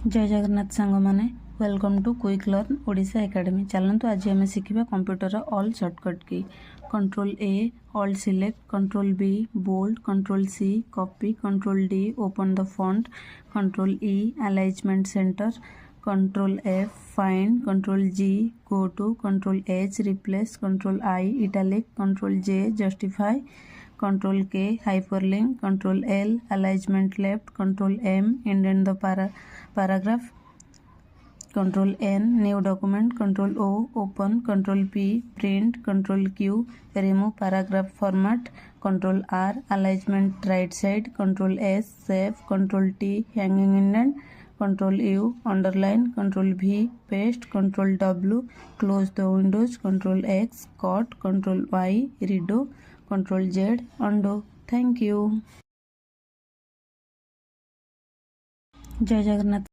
जय जगन्नाथ सांग माने welcome to quick learn Odisha academy. चलतु आज आम शिखा कंप्यूटर ऑल शॉर्टकट की control A all select, control B bold, control C copy, control D open the font, control E alignment centre, control F find, control G go to, control H replace, control I italic, control J justify, control K hyperlink, control L alignment left, control M indent the paragraph, control N new document, control O open, control P print, control Q remove paragraph format, control R alignment right side, control S save, control T hanging indent, control U underline, control V paste, control W close the windows, control X cut, control Y redo, control Z undo. Thank you. जय जगन्नाथ।